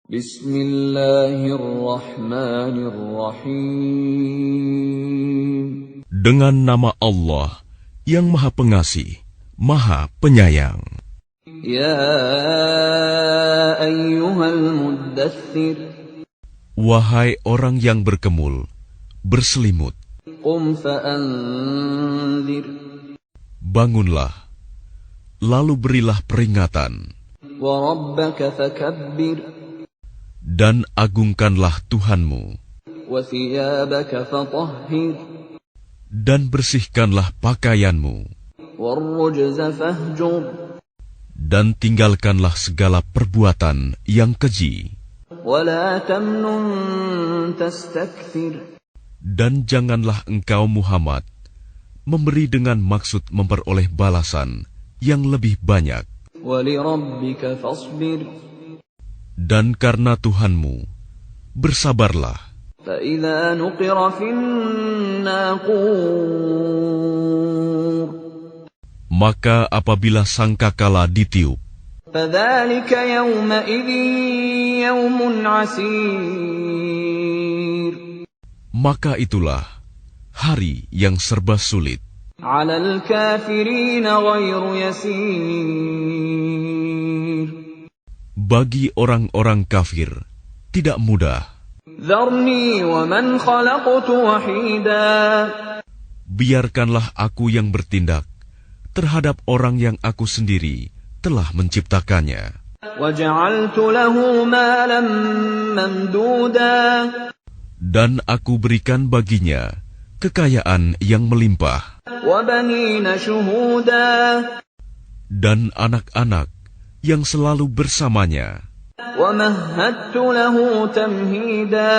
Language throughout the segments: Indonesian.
Bismillahirrahmanirrahim. Dengan nama Allah yang Maha Pengasih, Maha Penyayang. Ya ayyuhal muddaththir. Wahai orang yang berkemul, berselimut. Qum fa'anzir. Bangunlah, lalu berilah peringatan. Wa rabbaka fakabbir. Dan agungkanlah Tuhanmu. Wa thiyabaka fatahhir. Dan bersihkanlah pakaianmu. Warrujza fahjur. Dan tinggalkanlah segala perbuatan yang keji. Wala tamnun tastakthir. Dan janganlah engkau Muhammad memberi dengan maksud memperoleh balasan yang lebih banyak. Walirabbika fasbir. Dan karena Tuhanmu, bersabarlah. فَإِذَا نُقِرَ فِي النَّاقُورِ. Maka apabila sangkakala ditiup, فَذَلِكَ يَوْمَئِذٍ يَوْمٌ عَسِيرٌ. maka itulah hari yang serba sulit. عَلَى الْكَافِرِينَ غَيْرُ يَسِيرٍ. Bagi orang-orang kafir, tidak mudah. ذَرْنِي وَمَنْ خَلَقْتُ وَحِيدًا. Biarkanlah aku yang bertindak terhadap orang yang aku sendiri telah menciptakannya. وَجَعَلْتُ لَهُ مَالًا مَمْدُودًا. Dan aku berikan baginya kekayaan yang melimpah. وَبَنِينَ شُهُودًا. Dan anak-anak yang selalu bersamanya. وَمَهَّدتُّ لَهُ تَمْهِيدًا.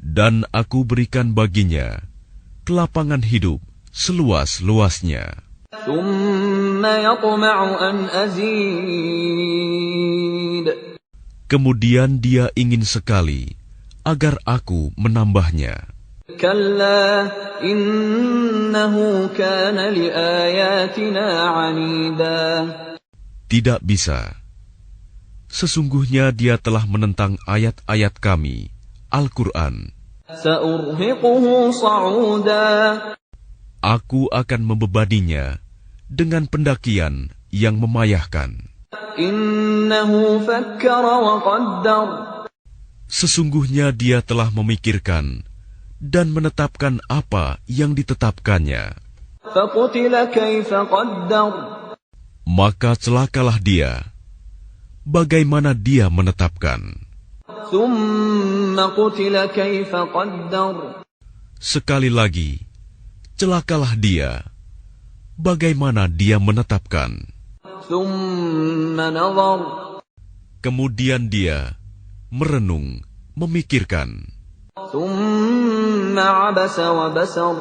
Dan aku berikan baginya kelapangan hidup seluas-luasnya. ثُمَّ يَطْمَعُ أَنْ أَزِيدَ. Kemudian dia ingin sekali agar aku menambahnya. كَلَّا إِنَّهُ كَانَ لِآيَاتِنَا عَنِيدًا. Tidak bisa. Sesungguhnya dia telah menentang ayat-ayat kami, Al-Quran. سَأُرْهِقُهُ صَعُودًا. Aku akan membebaninya dengan pendakian yang memayahkan. إِنَّهُ فَكَّرَ وَقَدَّرَ. Sesungguhnya dia telah memikirkan dan menetapkan apa yang ditetapkannya. فَقُتِلَ كَيْفَ قَدَّرَ. Maka celakalah dia. Bagaimana dia menetapkan? ثُمَّ قُتِلَ كَيْفَ قَدَّرَ. Sekali lagi, celakalah dia. Bagaimana dia menetapkan? ثُمَّ نَظَرَ. Kemudian dia merenung, memikirkan. ثُمَّ عَبَسَ وَبَسَرَ.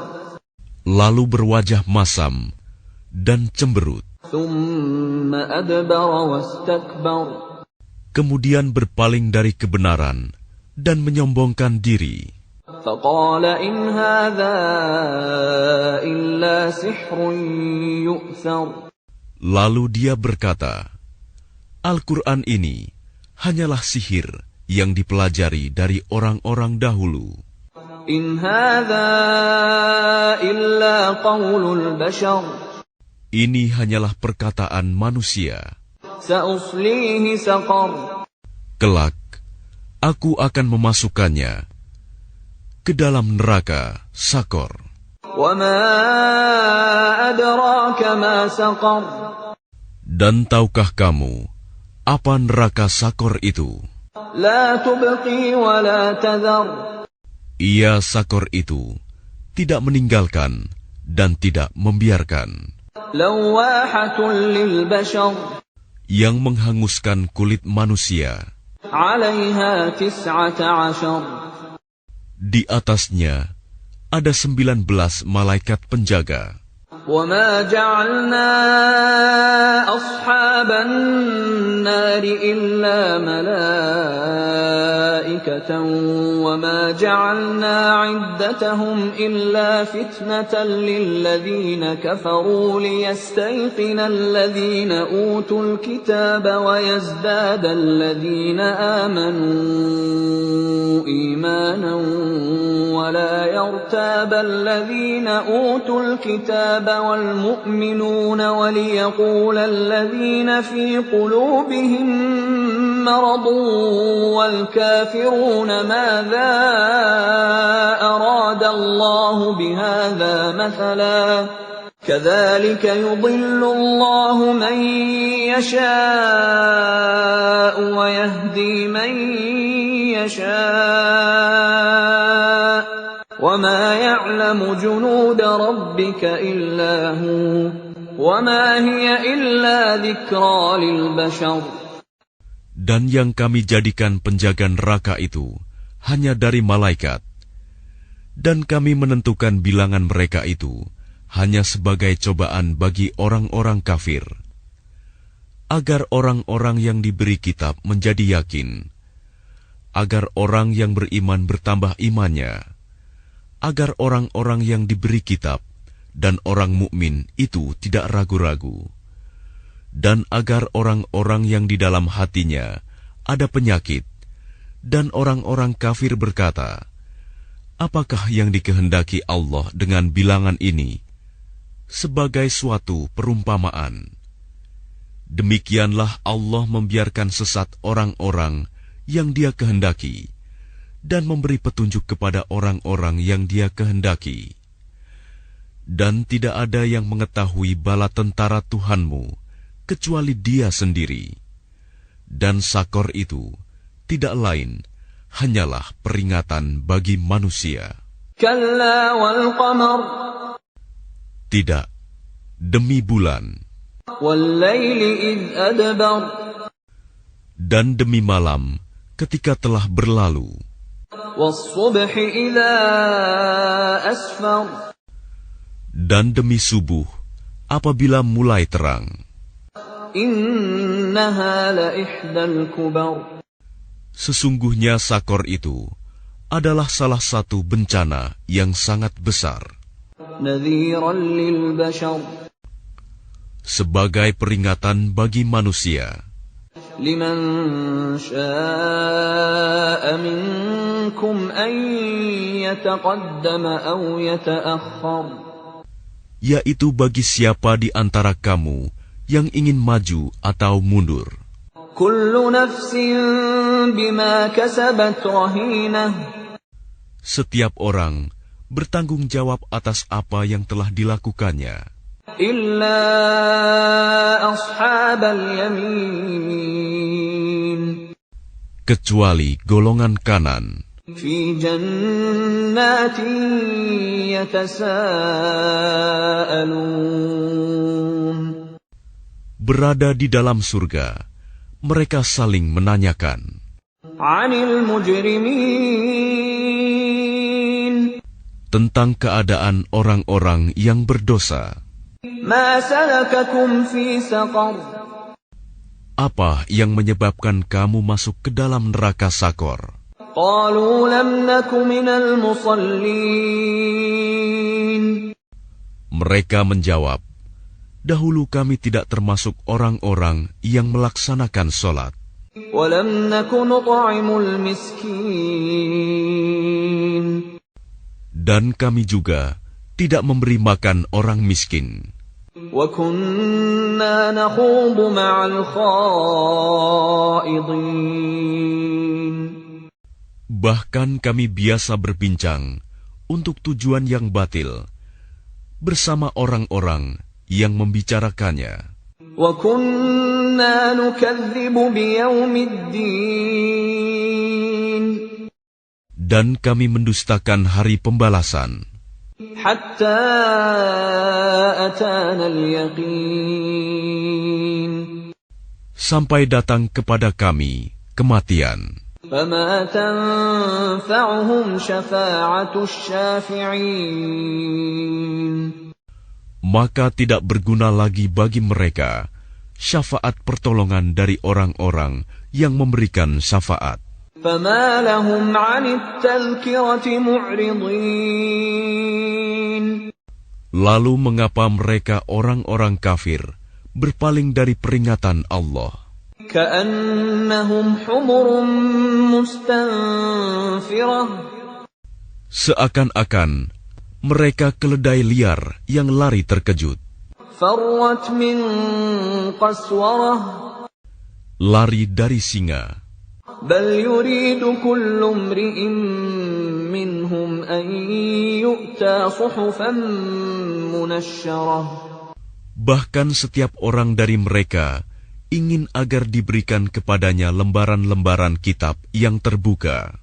Lalu berwajah masam dan cemberut. ثُمَّ أَدْبَرَ وَاسْتَكْبَرَ. Kemudian berpaling dari kebenaran dan menyombongkan diri. فَقَالَ إِنْ هَذَا إِلَّا سِحْرٌ يُؤْثَرُ. Lalu dia berkata, Al-Quran ini hanyalah sihir yang dipelajari dari orang-orang dahulu. إِنْ هَذَا إِلَّا قَوْلُ الْبَشَرِ. Ini hanyalah perkataan manusia. سَأُصْلِيهِ سَقَرَ. Kelak, aku akan memasukkannya ke dalam neraka Sakor. وَمَا أَدْرَاكَ مَا سَقَرُ. Dan tahukah kamu apa neraka Sakor itu? لَا تُبْقِي وَلَا تَذَرُ. Ia Sakor itu tidak meninggalkan dan tidak membiarkan. لَوَّاحَةٌ لِلْبَشَرِ. Yang menghanguskan kulit manusia. عَلَيْهَا 19. Di atasnya ada 19 malaikat penjaga. وَمَا جَعَلْنَا أَصْحَابَ النَّارِ إِلَّا مَلَائِكَةً وَمَا جَعَلْنَا عِدَّتَهُمْ إِلَّا فِتْنَةً لِّلَّذِينَ كَفَرُوا لِيَسْتَيْقِنَ الَّذِينَ أُوتُوا الْكِتَابَ وَيَزْدَادَ الَّذِينَ آمَنُوا إِيمَانًا وَلَا يَرْتَابَ الَّذِينَ أُوتُوا الْكِتَابَ وَالْمُؤْمِنُونَ وَلِيَقُولَ الَّذِينَ فِي قُلُوبِهِم مَّرَضٌ وَالْكَافِرُونَ مَاذَا أَرَادَ اللَّهُ بِهَٰذَا مَثَلًا كَذَٰلِكَ يُضِلُّ اللَّهُ مَن يَشَاءُ وَيَهْدِي مَن يَشَاءُ وَمَا يَعْلَمُ جُنُودَ رَبِّكَ إِلَّا هُوَ وَمَا هِيَ إِلَّا ذِكْرَىٰ لِلْبَشَرِ. Dan yang kami jadikan penjaga neraka itu hanya dari malaikat, dan kami menentukan bilangan mereka itu hanya sebagai cobaan bagi orang-orang kafir, agar orang-orang yang diberi kitab menjadi yakin, agar orang yang beriman bertambah imannya, agar orang-orang yang diberi kitab dan orang mukmin itu tidak ragu-ragu, dan agar orang-orang yang di dalam hatinya ada penyakit dan orang-orang kafir berkata, apakah yang dikehendaki Allah dengan bilangan ini sebagai suatu perumpamaan? Demikianlah Allah membiarkan sesat orang-orang yang Dia kehendaki dan memberi petunjuk kepada orang-orang yang Dia kehendaki. Dan tidak ada yang mengetahui bala tentara Tuhanmu kecuali Dia sendiri. Dan Sakor itu tidak lain hanyalah peringatan bagi manusia. Kalla wal qamar. Tidak, demi bulan. Wal laili idh adbar. Dan demi malam ketika telah berlalu. Was-subhi idza asfar. Dan demi subuh apabila mulai terang. Innaha la ihdal kubar. Sesungguhnya Sakor itu adalah salah satu bencana yang sangat besar. Nadhiran lil bashar. Sebagai peringatan bagi manusia. Liman syaa'a minkum an yataqaddama aw yata'akhkhar. Yaitu bagi siapa di antara kamu yang ingin maju atau mundur. Kullu nafsin bima kasabat rahinah. Setiap orang bertanggung jawab atas apa yang telah dilakukannya. Illa ashabal yamin. Kecuali golongan kanan. Fi jannatin yatasaalun. Berada di dalam surga, mereka saling menanyakan. 'Anil mujrimin. Tentang keadaan orang-orang yang berdosa. Ma salakakum fi saqar. Apa yang menyebabkan kamu masuk ke dalam neraka Sakor? Qalu lam naku minal musallin. Mereka menjawab, dahulu kami tidak termasuk orang-orang yang melaksanakan sholat. Wa lam naku nut'imul miskin. Dan kami juga tidak memberi makan orang miskin. Wa kunna nakhudu ma'al khaidin. Bahkan kami biasa berbincang untuk tujuan yang batil bersama orang-orang yang membicarakannya. Wa kunna nukadzibu biyaumiddin. Dan kami mendustakan hari pembalasan. Hatta atana al-yaqin. Sampai datang kepada kami kematian. Fama tanfa'uhum syafa'atus syafi'in. maka tidak berguna lagi bagi mereka syafaat pertolongan dari orang-orang yang memberikan syafaat. فَمَا لَهُمْ عَنِ التَّذْكِرَةِ مُعْرِضِينَ. Lalu mengapa mereka orang-orang kafir berpaling dari peringatan Allah? كَأَنَّهُمْ حُمُرٌ مُسْتَنفِرَةٌ. Seakan-akan mereka keledai liar yang lari terkejut. فَرَّتْ مِنْ قَسْوَرَةٍ. Lari dari singa. بَلْ يُرِيدُ كُلُّ امْرِئٍ مِّنْهُمْ أَنْ يُؤْتَى صُحُفًا مُنَشَّرَةً. Bahkan setiap orang dari mereka ingin agar diberikan kepadanya lembaran-lembaran kitab yang terbuka.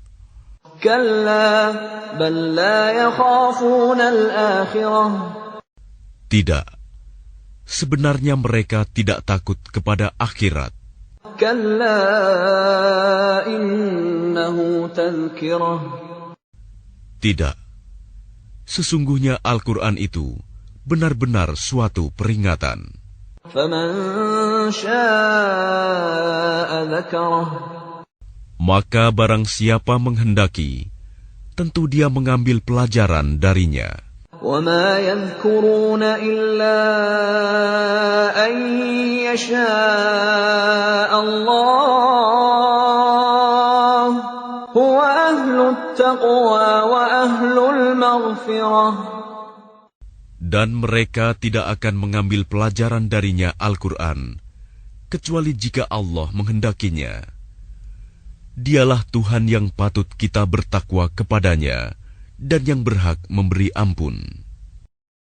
كَلَّا بَلْ لَا يَخَافُونَ الْآخِرَةَ. Tidak, sebenarnya mereka tidak takut kepada akhirat. كَلَّا إِنَّهُ تَذْكِرَةٌ. Tidak, sesungguhnya Al-Quran itu benar-benar suatu peringatan. فَمَنْ شَاءَ ذَكَرَهُ. Maka barang siapa menghendaki, tentu dia mengambil pelajaran darinya. وَمَا يَذْكُرُونَ إِلَّا أَنْ يَشَاءَ اللَّهُ هُوَ أَهْلُ التَّقْوَى وَأَهْلُ الْمَغْفِرَةِ. Dan mereka tidak akan mengambil pelajaran darinya Al-Quran, kecuali jika Allah menghendakinya. Dialah Tuhan yang patut kita bertakwa kepadanya, dan yang berhak memberi ampun.